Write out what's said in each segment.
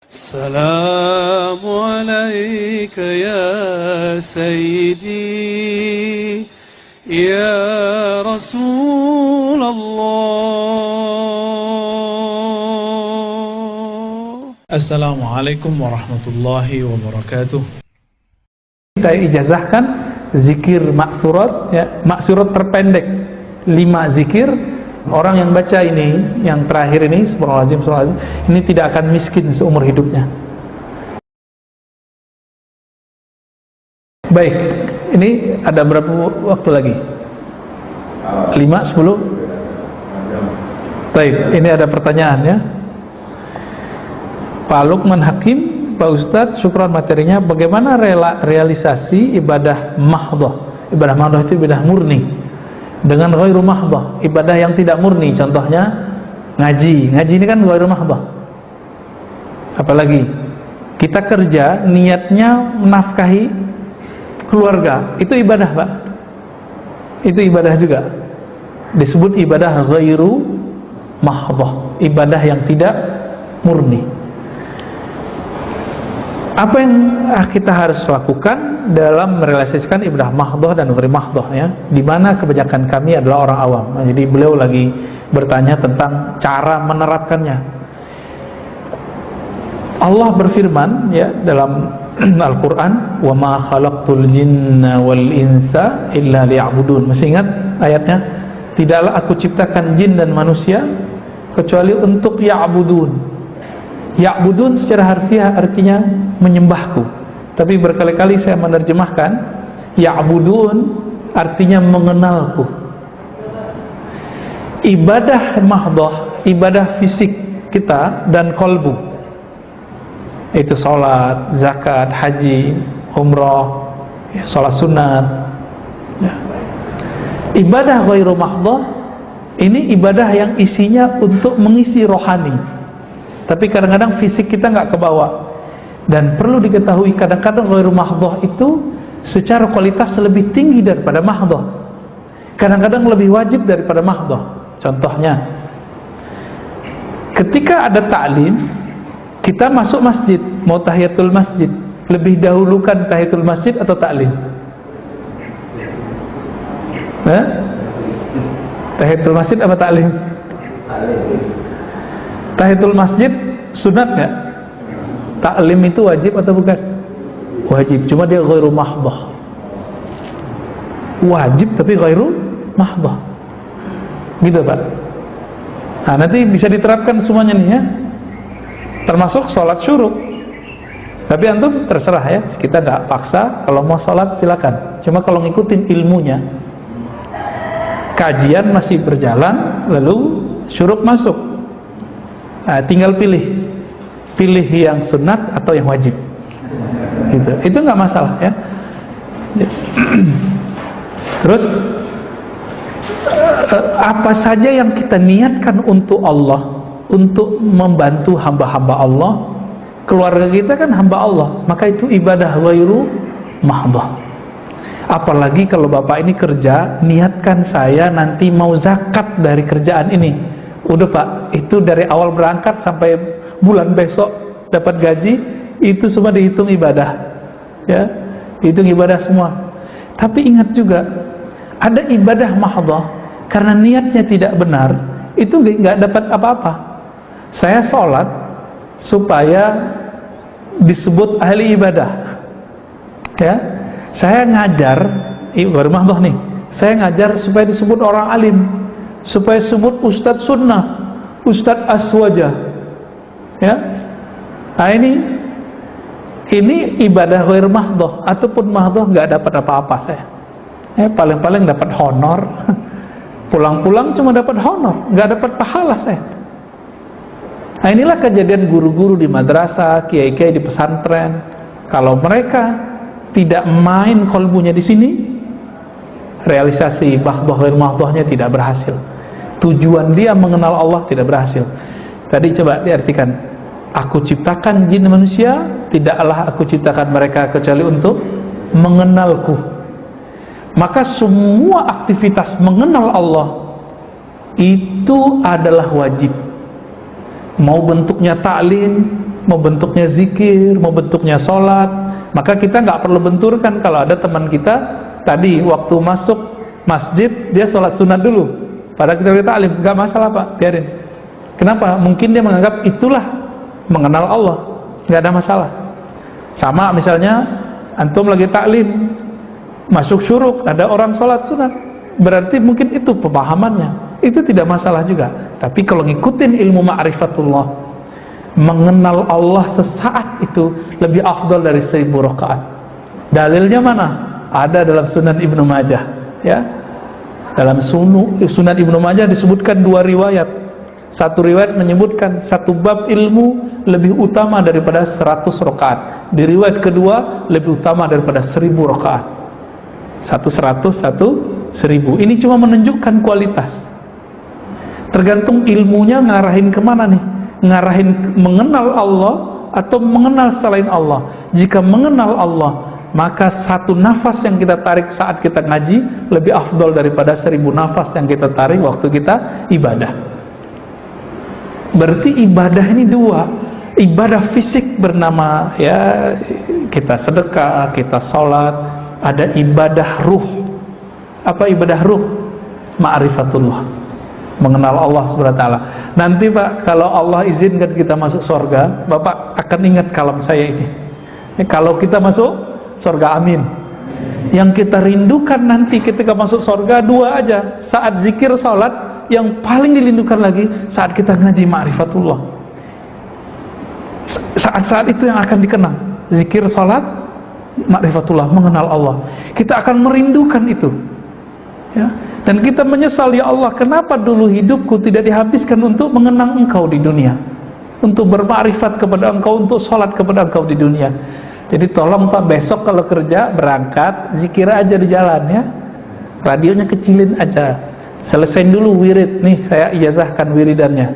السلام عليك يا سيدي يا رسول الله. Assalamualaikum warahmatullahi wabarakatuh. Saya ijazahkan zikir maksurat, ya, maksurat terpendek 5 zikir. Orang yang baca ini, yang terakhir ini, subhanallah, ini tidak akan miskin seumur hidupnya. Baik, ini ada berapa waktu lagi? 5, 10? Baik, ini ada pertanyaan ya. Pak Lukman Hakim, Pak Ustadz, syukran materinya. Bagaimana realisasi ibadah mahdhah? Ibadah mahdhah itu ibadah murni dengan ghairu mahdhah, ibadah yang tidak murni. Contohnya ngaji ini kan ghairu mahdhah. Apalagi kita kerja niatnya menafkahi keluarga, itu ibadah, Pak. Itu ibadah juga, disebut ibadah ghairu mahdhah, ibadah yang tidak murni. Apa yang kita harus lakukan dalam merealisasikan ibadah mahdhah dan ghairu mahdhah, ya? Di mana kebanyakan kami adalah orang awam. Nah, jadi beliau lagi bertanya tentang cara menerapkannya. Allah berfirman ya dalam Al-Qur'an, "Wa ma khalaqtul jinna wal insa illa liya'budun." Masih ingat ayatnya? Tidaklah aku ciptakan jin dan manusia kecuali untuk ya'budun. Ya'budun secara harfiah artinya menyembahku. Tapi berkali-kali saya menerjemahkan ya'budun artinya mengenalku. Ibadah mahdhah, ibadah fisik kita dan kolbu, itu sholat, zakat, haji, umrah, sholat sunat, ya. Ibadah ghairu mahdhah ini ibadah yang isinya untuk mengisi rohani, tapi kadang-kadang fisik kita nggak kebawa. Dan perlu diketahui, kadang-kadang ghairu mahdhah itu secara kualitas lebih tinggi daripada mahdhah, kadang-kadang lebih wajib daripada mahdhah. Contohnya, ketika ada ta'lim, kita masuk masjid, mau tahiyatul masjid, lebih dahulukan tahiyatul masjid atau ta'lim? Tahiyatul masjid apa ta'lim? Tahiyatul masjid sunat nggak? Ta'lim itu wajib atau bukan? Wajib, cuma dia ghairu mahdhah. Wajib tapi ghairu mahdhah, gitu Pak. Nah, nanti bisa diterapkan semuanya nih ya, termasuk sholat syuruk. Tapi antum terserah ya, kita tidak paksa. Kalau mau sholat silakan, cuma kalau ngikutin ilmunya. Kajian masih berjalan, lalu syuruk masuk, nah, tinggal pilih yang sunat atau yang wajib, gitu. Itu nggak masalah ya. Terus apa saja yang kita niatkan untuk Allah, untuk membantu hamba-hamba Allah, keluarga kita kan hamba Allah, maka itu ibadah ghairu mahdhah. Apalagi kalau bapak ini kerja, niatkan saya nanti mau zakat dari kerjaan ini. Udah Pak, itu dari awal berangkat sampai bulan besok dapat gaji, itu semua dihitung ibadah, ya, dihitung ibadah semua. Tapi ingat juga, ada ibadah mahdhah karena niatnya tidak benar, itu nggak dapat apa-apa. Saya sholat supaya disebut ahli ibadah, ya. Saya ngajar, baru mahdhah nih, saya ngajar supaya disebut orang alim, supaya disebut ustadz sunnah, ustadz aswaja, ya. Nah, ini ibadah ghairu mahdhah, ataupun mahdhah nggak dapat apa-apa saya. Paling-paling dapat honor, pulang-pulang cuma dapat honor, nggak dapat pahala saya. Nah, inilah kejadian guru-guru di madrasah, kiai-kiai di pesantren. Kalau mereka tidak main kolbunya di sini, realisasi mahdhah ghairu mahdhahnya tidak berhasil. Tujuan dia mengenal Allah tidak berhasil. Tadi coba diartikan, aku ciptakan jin manusia, tidaklah aku ciptakan mereka kecuali untuk mengenalku. Maka semua aktivitas mengenal Allah itu adalah wajib. Mau bentuknya ta'lim, mau bentuknya zikir, mau bentuknya sholat, maka kita nggak perlu benturkan. Kalau ada teman kita tadi waktu masuk masjid dia sholat sunat dulu, padahal kita kata alim, nggak masalah Pak, biarin. Kenapa? Mungkin dia menganggap itulah mengenal Allah, nggak ada masalah. Sama misalnya antum lagi taklim masuk syuruk, ada orang sholat sunat, berarti mungkin itu pemahamannya, itu tidak masalah juga. Tapi kalau ngikutin ilmu ma'rifatullah, mengenal Allah sesaat itu lebih afdal dari 1000 rakaat. Dalilnya mana? Ada dalam Sunan Ibnu Majah, ya. Dalam Sunan Ibnu Majah disebutkan 2 riwayat. Satu riwayat menyebutkan satu bab ilmu lebih utama daripada 100 rakaat. Di riwayat kedua lebih utama daripada 1000 rakaat. Satu 100, satu 1000. Ini cuma menunjukkan kualitas. Tergantung ilmunya ngarahin kemana nih? Ngarahin mengenal Allah atau mengenal selain Allah. Jika mengenal Allah, maka satu nafas yang kita tarik saat kita ngaji lebih afdol daripada 1000 nafas yang kita tarik waktu kita ibadah. Berarti ibadah ini 2. Ibadah fisik bernama ya kita sedekah, kita sholat. Ada ibadah ruh. Apa ibadah ruh? Ma'rifatullah, mengenal Allah SWT. Nanti Pak, kalau Allah izinkan kita masuk surga, Bapak akan ingat kalam saya ini. Kalau kita masuk surga, amin. Yang kita rindukan nanti ketika masuk surga 2 aja. Saat zikir salat, yang paling dirindukan lagi saat kita ngaji ma'rifatullah. Saat-saat itu yang akan dikenang. Zikir salat, ma'rifatullah, mengenal Allah. Kita akan merindukan itu. Ya. Dan kita menyesal, ya Allah, kenapa dulu hidupku tidak dihabiskan untuk mengenang Engkau di dunia, untuk bermakrifat kepada Engkau, untuk sholat kepada Engkau di dunia. Jadi tolong Pak, besok kalau kerja berangkat zikir aja di jalan ya, radionya kecilin aja, selesain dulu wirid. Nih saya ijazahkan wiridannya.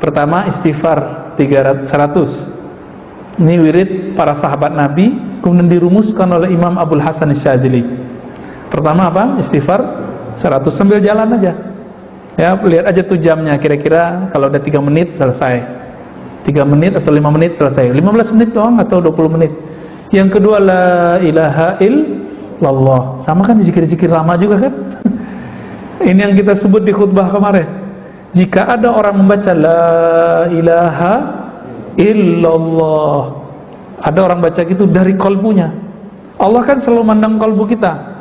Pertama istighfar 100. Ini wirid para sahabat Nabi, kemudian dirumuskan oleh Imam Abdul Hasan Asyadzili. Pertama apa? Istighfar 100, sambil jalan aja ya, lihat aja tuh jamnya, kira-kira kalau udah 3 menit selesai, 3 menit atau 5 menit selesai, 15 menit doang atau 20 menit. Yang kedua, la ilaha illallah, sama kan zikir-zikir lama juga kan. Ini yang kita sebut di khutbah kemarin. Jika ada orang membaca la ilaha illallah, ada orang baca gitu dari kalbunya, Allah kan selalu mandang kalbu kita.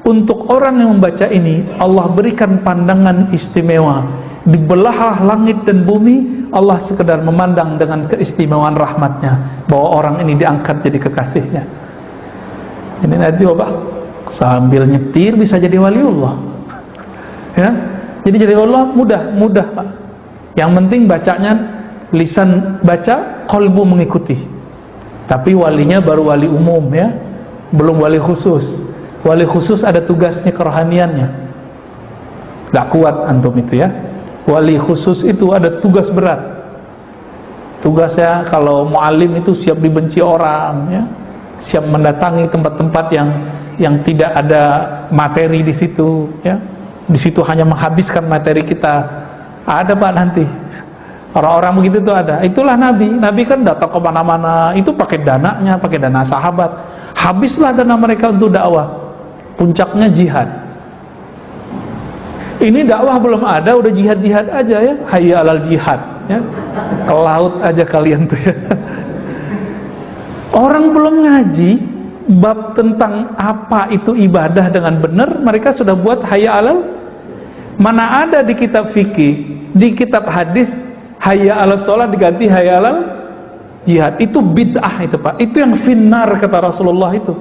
Untuk orang yang membaca ini, Allah berikan pandangan istimewa. Di belahan langit dan bumi, Allah sekedar memandang dengan keistimewaan rahmatnya, bahwa orang ini diangkat jadi kekasihnya. Ini nanti Bapak sambil nyetir bisa jadi waliullah ya. Jadi jadi Allah mudah Pak. Yang penting bacanya lisan baca, qalbu mengikuti. Tapi walinya baru wali umum ya, belum wali khusus. Wali khusus ada tugasnya, kerohaniannya. Gak kuat antum itu ya. Wali khusus itu ada tugas berat. Tugasnya kalau mu'alim itu siap dibenci orang ya, siap mendatangi tempat-tempat yang tidak ada materi di situ ya. Di situ hanya menghabiskan materi kita. Ada Pak nanti orang-orang begitu tuh ada. Itulah Nabi. Nabi kan datang ke mana-mana itu pakai dananya, pakai dana sahabat. Habislah dana mereka untuk dakwah. Puncaknya jihad. Ini dakwah belum ada, udah jihad-jihad aja ya. Hayya alal jihad ya. Ke laut aja kalian tuh ya. Orang belum ngaji bab tentang apa itu ibadah dengan benar, mereka sudah buat hayya alal. Mana ada di kitab fikih, di kitab hadis hayya alal sholat diganti hayya alal jihad. Itu bid'ah itu Pak. Itu yang finnar kata Rasulullah itu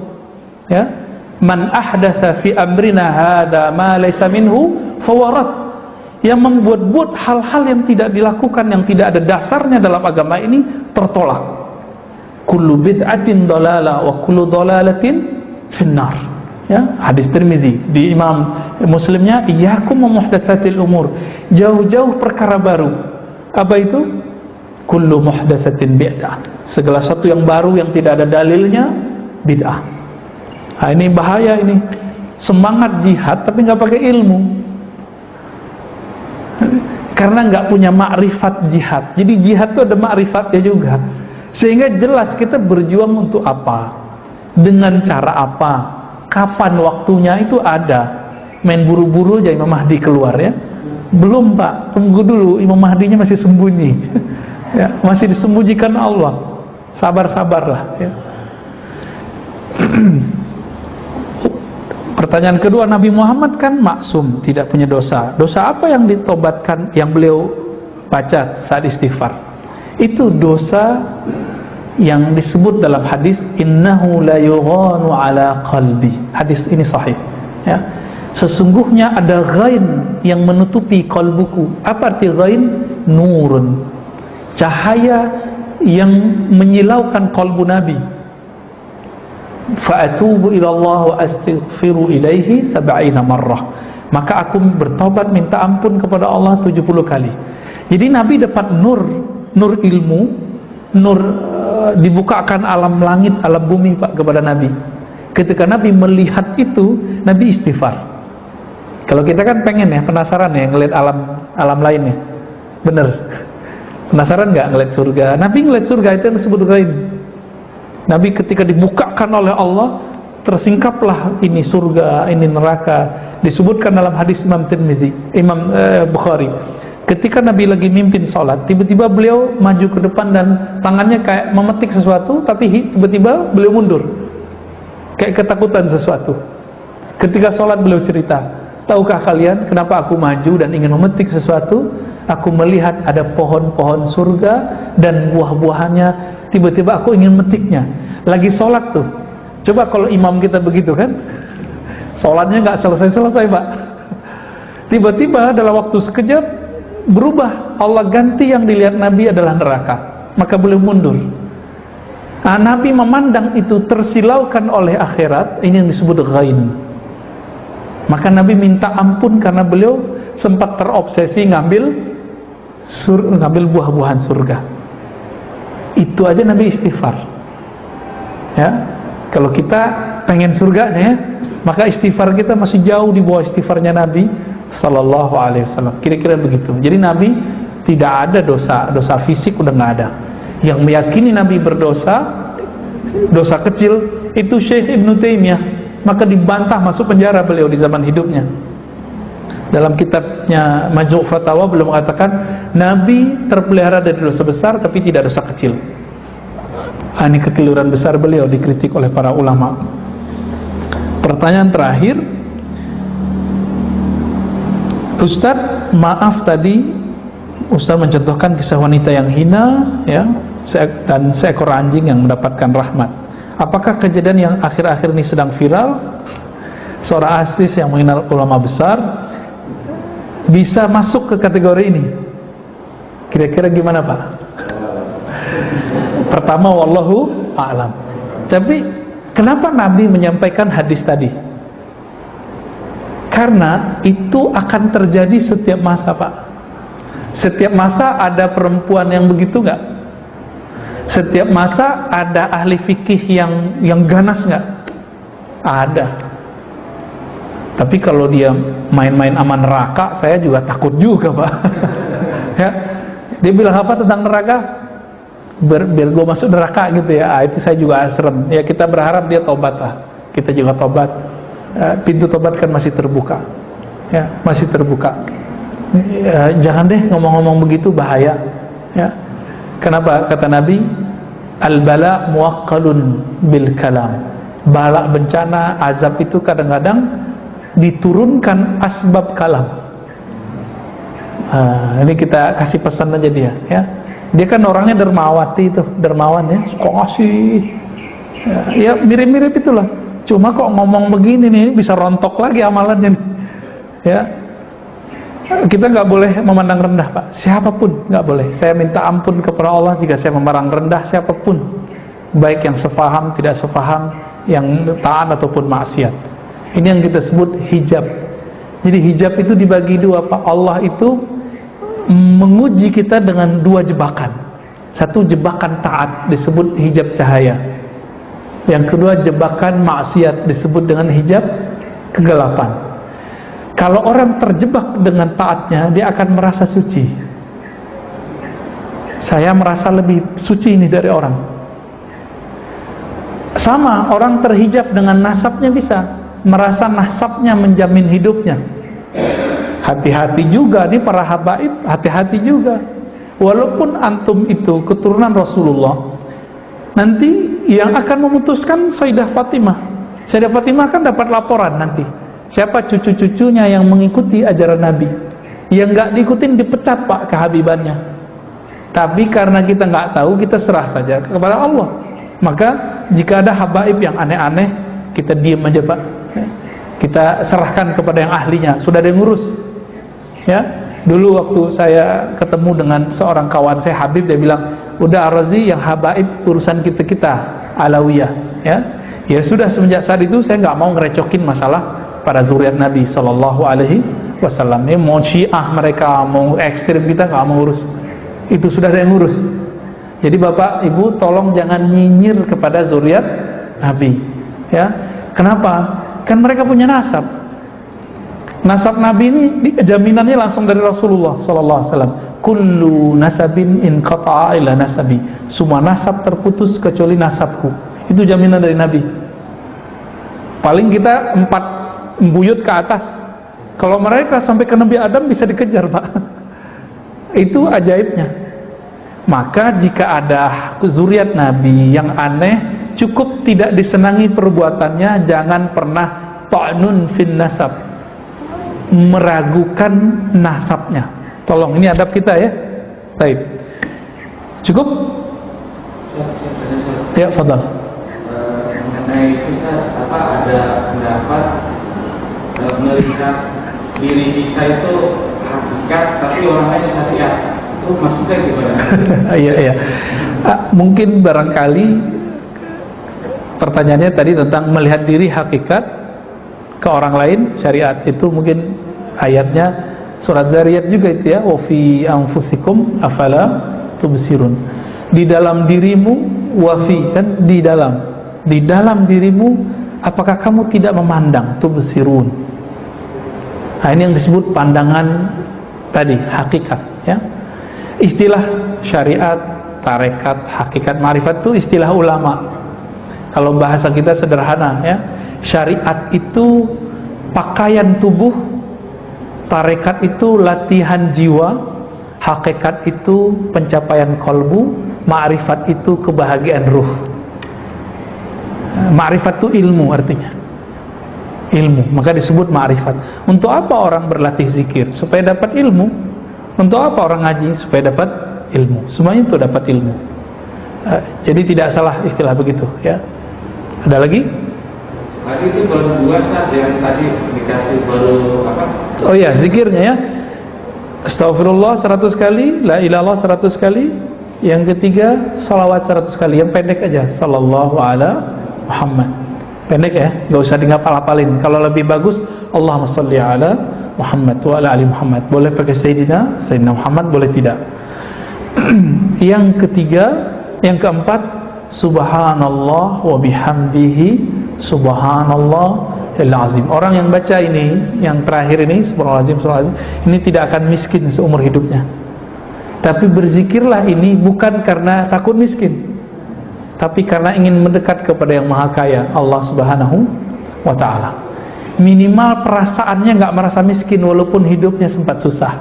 ya. Man ahdatsa fi amrina hada ma laysa minhu fawarat. Yang membuat-buat hal-hal yang tidak dilakukan, yang tidak ada dasarnya dalam agama ini, tertolak. Kullu bid'atin dalalah wa kullu dalalatin finnar ya. Hadis Tirmizi. Di Imam Muslimnya, iyyakum wa muhdatsatil umur, jauh-jauh perkara baru. Apa itu? Kullu muhdatsatin bid'ah, segala sesuatu yang baru yang tidak ada dalilnya bid'ah. Nah, ini bahaya ini. Semangat jihad tapi nggak pakai ilmu. Karena nggak punya makrifat jihad. Jadi jihad itu ada makrifatnya juga. Sehingga jelas kita berjuang untuk apa, dengan cara apa, kapan waktunya itu ada. Main buru-buru aja Imam Mahdi keluar ya. Belum Pak, tunggu dulu, Imam Mahdinya masih sembunyi. Ya, masih disembunyikan Allah. Sabar-sabarlah ya. Pertanyaan kedua, Nabi Muhammad kan maksum, tidak punya dosa. Dosa apa yang ditobatkan, yang beliau baca saat istighfar? Itu dosa yang disebut dalam hadis, innahu la yughanu ala qalbi. Hadis ini sahih ya. Sesungguhnya ada ghain yang menutupi kalbuku. Apa arti ghain? Nurun, cahaya yang menyilaukan kalbu Nabi. Fa'atubu ilallah wa astaghfiru ilaihi 70 marrah. Maka aku bertobat minta ampun kepada Allah 70 kali. Jadi Nabi dapat nur ilmu, nur dibukakan alam langit, alam bumi Pak kepada Nabi. Ketika Nabi melihat itu, Nabi istighfar. Kalau kita kan pengen ya, penasaran ya ngelihat alam lainnya. Bener. Penasaran nggak ngelihat surga? Nabi ngelihat surga itu yang disebut ghaib. Nabi ketika dibukakan oleh Allah, tersingkaplah ini surga, ini neraka. Disebutkan dalam hadis Imam Tirmizi, Imam Bukhari. Ketika Nabi lagi mimpin sholat, tiba-tiba beliau maju ke depan dan tangannya kayak memetik sesuatu, tapi tiba-tiba beliau mundur, kayak ketakutan sesuatu. Ketika sholat beliau cerita, tahukah kalian kenapa aku maju dan ingin memetik sesuatu? Aku melihat ada pohon-pohon surga dan buah-buahannya. Tiba-tiba aku ingin metiknya. Lagi sholat tuh. Coba kalau imam kita begitu kan, sholatnya nggak selesai-selesai Pak. Tiba-tiba dalam waktu sekejap berubah. Allah ganti yang dilihat Nabi adalah neraka. Maka beliau mundur. Nah, Nabi memandang itu tersilaukan oleh akhirat. Ini yang disebut ghain. Maka Nabi minta ampun karena beliau sempat terobsesi ngambil buah-buahan surga. Itu aja Nabi istighfar ya. Kalau kita pengen surganya ya, maka istighfar kita masih jauh di bawah istighfarnya Nabi Sallallahu Alaihi Wasallam. Kira-kira begitu. Jadi Nabi tidak ada dosa fisik, udah nggak ada. Yang meyakini Nabi berdosa, dosa kecil, itu Syekh Ibn Taimiyah. Maka dibantah, masuk penjara beliau di zaman hidupnya. Dalam kitabnya Majmu' Fatawa beliau mengatakan Nabi terpelihara dari dosa besar tapi tidak dosa kecil. Ini kekeliruan besar beliau, dikritik oleh para ulama. Pertanyaan terakhir, Ustaz, maaf tadi Ustaz mencontohkan kisah wanita yang hina ya, dan seekor anjing yang mendapatkan rahmat. Apakah kejadian yang akhir-akhir ini sedang viral, seorang artis yang mengenal ulama besar bisa masuk ke kategori ini? Kira-kira gimana Pak? Pertama, wallahu a'lam. Tapi kenapa Nabi menyampaikan hadis tadi? Karena itu akan terjadi setiap masa Pak. Setiap masa ada perempuan yang begitu nggak? Setiap masa ada ahli fikih yang ganas nggak? Ada. Tapi kalau dia main-main sama neraka, saya juga takut juga Pak. Ya, dia bilang apa tentang neraka? Biar gue masuk neraka gitu ya. Itu saya juga serem. Ya kita berharap dia tobat lah. Kita juga tobat. Pintu tobat kan masih terbuka. Ya, masih terbuka. Jangan deh ngomong-ngomong begitu, bahaya. Ya. Kenapa? Kata Nabi, al-bala muwaqqalun bil kalam. Bala, bencana, azab itu kadang-kadang diturunkan asbab kalam. Ini kita kasih pesan aja dia ya. Dia kan orangnya dermawati itu, dermawan ya, suka ngasih ya, mirip-mirip itulah. Cuma kok ngomong begini nih, bisa rontok lagi amalannya nih. Ya, kita nggak boleh memandang rendah Pak, siapapun nggak boleh. Saya minta ampun kepada Allah jika saya memandang rendah siapapun, baik yang sefaham, tidak sefaham, yang taat ataupun maksiat. Ini yang kita sebut hijab. Jadi hijab itu dibagi dua Pak. Allah itu menguji kita dengan dua jebakan. Satu jebakan taat disebut hijab cahaya. Yang kedua jebakan maksiat disebut dengan hijab kegelapan. Kalau orang terjebak dengan taatnya, dia akan merasa suci. Saya merasa lebih suci ini dari orang. Sama, orang terhijab dengan nasabnya bisa merasa nasabnya menjamin hidupnya. Hati-hati juga nih para habaib, hati-hati juga. Walaupun antum itu keturunan Rasulullah, nanti yang akan memutuskan Sayyidah Fatimah. Sayyidah Fatimah kan dapat laporan nanti siapa cucu-cucunya yang mengikuti ajaran Nabi. Yang nggak diikutin dipecat pak kehabibannya. Tapi karena kita nggak tahu, kita serah saja kepada Allah. Maka jika ada habaib yang aneh-aneh, kita diam aja pak. Kita serahkan kepada yang ahlinya. Sudah ada yang ngurus. Ya, dulu waktu saya ketemu dengan seorang kawan saya Habib, dia bilang, udah Ar-Razi yang habaib urusan kita Alawiyah. Ya sudah, semenjak saat itu saya nggak mau ngerecokin masalah para zuriat Nabi Sallallahu Alaihi Wasallam. Ini mau Syiah mereka, mau ekstrim, kita nggak mau urus. Itu sudah ada yang ngurus. Jadi bapak ibu tolong jangan nyinyir kepada zuriat Nabi. Ya, kenapa? Kan mereka punya nasab. Nasab Nabi ini jaminannya langsung dari Rasulullah Sallallahu Alaihi Wasallam. Kullu nasabin in qata'a ila nasabi. Semua nasab terputus kecuali nasabku. Itu jaminan dari Nabi. Paling kita 4 buyut ke atas. Kalau mereka sampai ke Nabi Adam bisa dikejar pak. Itu ajaibnya. Maka jika ada zuriat Nabi yang aneh, cukup tidak disenangi perbuatannya, jangan pernah ta'nun fin nasab, meragukan nasabnya. Tolong, ini adab kita ya. Baik. Cukup? Ya, fadal. Mengenai kita ada pendapat melihat diri kita itu hakikat, tapi orang lain hakikat. Itu maksudnya gimana? Iya. Mungkin barangkali pertanyaannya tadi tentang melihat diri hakikat ke orang lain, syariat itu mungkin ayatnya surat Zariyat juga itu ya, wa fi anfusikum afala tubsirun. Di dalam dirimu, wa fi, kan di dalam dirimu, apakah kamu tidak memandang? Tubsirun. Nah, ini yang disebut pandangan tadi, hakikat ya. Istilah syariat, tarekat, hakikat, ma'rifat itu istilah ulama. Kalau bahasa kita sederhana ya, syariat itu pakaian tubuh, tarekat itu latihan jiwa, hakikat itu pencapaian kolbu, ma'rifat itu kebahagiaan ruh. Ma'rifat itu ilmu artinya. Ilmu, maka disebut ma'rifat. Untuk apa orang berlatih zikir? Supaya dapat ilmu. Untuk apa orang ngaji? Supaya dapat ilmu. Semuanya itu dapat ilmu. Jadi tidak salah istilah begitu ya. Ada lagi? Tadi itu baru 2 saat yang tadi dikasih baru apa? Oh iya, zikirnya ya. Astagfirullah 100 kali, la ilaha illallah 100 kali. Yang ketiga, salawat 100 kali. Yang pendek aja, sallallahu ala Muhammad. Pendek ya, nggak usah dihafal-hafalin. Kalau lebih bagus, Allahumma sholli ala Muhammad wa ala ali Muhammad. Boleh pakai Sayyidina Muhammad, boleh tidak. Yang ketiga, yang keempat, subhanallah wa bihamdihi subhanallah al-azim. Orang yang baca ini, yang terakhir ini, subhanallah, ini tidak akan miskin seumur hidupnya. Tapi berzikirlah ini bukan karena takut miskin, tapi karena ingin mendekat kepada yang maha kaya, Allah subhanahu wa ta'ala. Minimal perasaannya nggak merasa miskin walaupun hidupnya sempat susah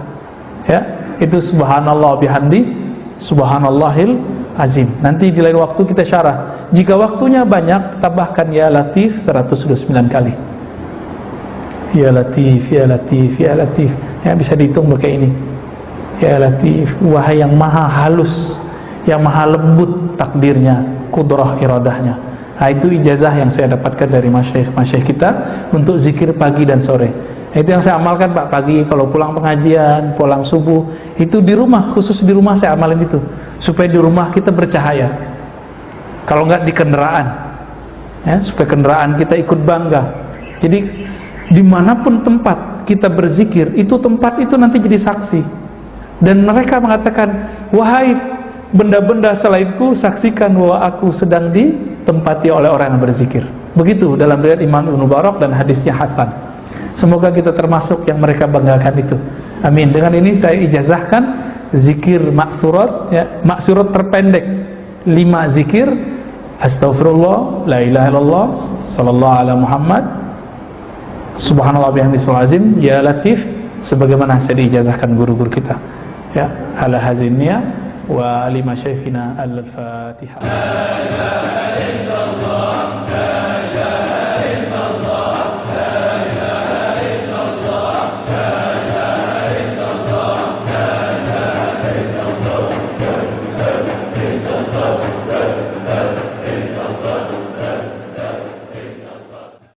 ya. Itu subhanallah bihamdi subhanallahil azim. Nanti di lain waktu kita syarah. Jika waktunya banyak, tambahkan ya latif 129 kali. Ya latif, ya latif, ya latif ya, bisa dihitung pakai ini. Ya latif, wahai yang maha halus, yang maha lembut takdirnya, kudrah iradahnya. Nah, itu ijazah yang saya dapatkan dari masyayikh kita untuk zikir pagi dan sore. Nah, itu yang saya amalkan pak, pagi kalau pulang pengajian, pulang subuh, itu di rumah, khusus di rumah saya amalin itu, supaya di rumah kita bercahaya. Kalau nggak di kendaraan ya, supaya kendaraan kita ikut bangga. Jadi dimanapun tempat kita berzikir, itu tempat itu nanti jadi saksi. Dan mereka mengatakan, wahai benda-benda selainku, saksikan bahwa aku sedang ditempati oleh orang yang berzikir. Begitu dalam riwayat Imam Ibnu Barak dan hadisnya hasan. Semoga kita termasuk yang mereka banggakan itu. Amin. Dengan ini saya ijazahkan zikir maksurat, ya, maksurat terpendek 5 zikir, astaghfirullah, la ilaha illallah, sallallahu ala Muhammad, subhanallah bihamdihi azim, ya latif, sebagaimana saya diijazahkan guru-guru kita, ya, ala hazinnya wa lima syekhina al-fatihah.